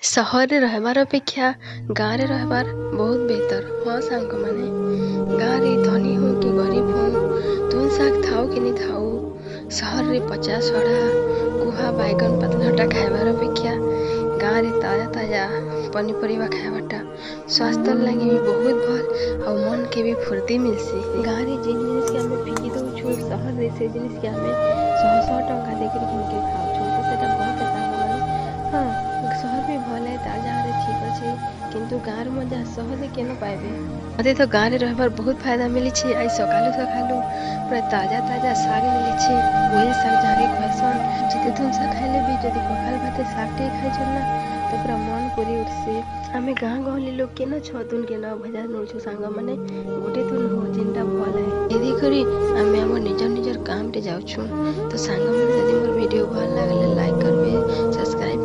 ସହରରେ ରହିବାର ଅପେକ୍ଷା ଗାଁରେ ରହିବାର ବହୁତ ବେହତର। ହଁ ସାଙ୍ଗମାନେ, ଗାଁରେ ଧନୀ ହଉ କି ଗରିବ ହଉ, ତୁନ୍ ଶାଗ ଥାଉ କି ନି ଥାଉ, ସହରରେ ପଚା ସଢ଼ା କୁହା ବାଇଗଣ ପାତଲଘଣ୍ଟା ଖାଇବାର ଅପେକ୍ଷା ଗାଁରେ ତାଜା ତାଜା ପନିପରିବା ଖାଇବାଟା ସ୍ୱାସ୍ଥ୍ୟ ଲାଗି ବି ବହୁତ ଭଲ୍ ଆଉ ମନକେ ବି ଫୁର୍ତ୍ତି ମିଲ୍ସି। ଗାଁରେ ଯେନ୍ ଜିନିଷକେ ଆମେ ଫିକି ଦଉଛୁ, ସହରରେ ସେ ଜିନିଷକେ ଆମେ ଶହ ଶହ ଟଙ୍କା ଦେଇକରି ଘିନିକି ଖାଉଛୁ। ତ ସେଟା ଭଲ୍ ଏ ସାଙ୍ଗମାନେ। ହଁ, ସହର ବି ଭଲ୍ ଏ, ତାର୍ ଜାଗାରେ ଠିକ୍ ଅଛି, କିନ୍ତୁ ଗାଁର ମଜା ସହରରେ କେନ ପାଇବେ। ମତେ ତ ଗାଁରେ ରହିବାର ବହୁତ ଫାଇଦା ମିଳିଛି। ଆଜି ସକାଳୁ ସକାଳୁ ପୁରା ତାଜା ତାଜା ଶାଗ ମିଳିଛି। ଉଇଲ୍ ଶାଗ ଯାହାକେ କହେସନ୍। ଯେତେ ତୁନ୍ ଶାଗ ଖାଇଲେ ବି ଯଦି ପଖାଲ ଭାତେ ଶାଗ ଟିକେ ଖାଇଛନ୍ ନା, ତ ପୁରା ମନ ପୁରି ଉଠ୍ସି। ଆମେ ଗାଁ ଗହଲି ଲୋକ କେନ ଛଅ ତୁନ୍ କେନ ଭଜା ନଉଛୁ ସାଙ୍ଗମାନେ, ଗୋଟେ ତୁନ୍ ହଉ ଯେନ୍ଟା ଭଲ୍ ଏ। ଏଦି କରି ଆମେ ଆମର ନିଜର ନିଜର କାମରେ ଯାଉଛୁ। ତ ସାଙ୍ଗମାନେ, ଯଦି ମୋର ଭିଡ଼ିଓ ଭଲ ଲାଗିଲେ ଲାଇକ୍ କରିବେ, ସବସ୍କ୍ରାଇବ୍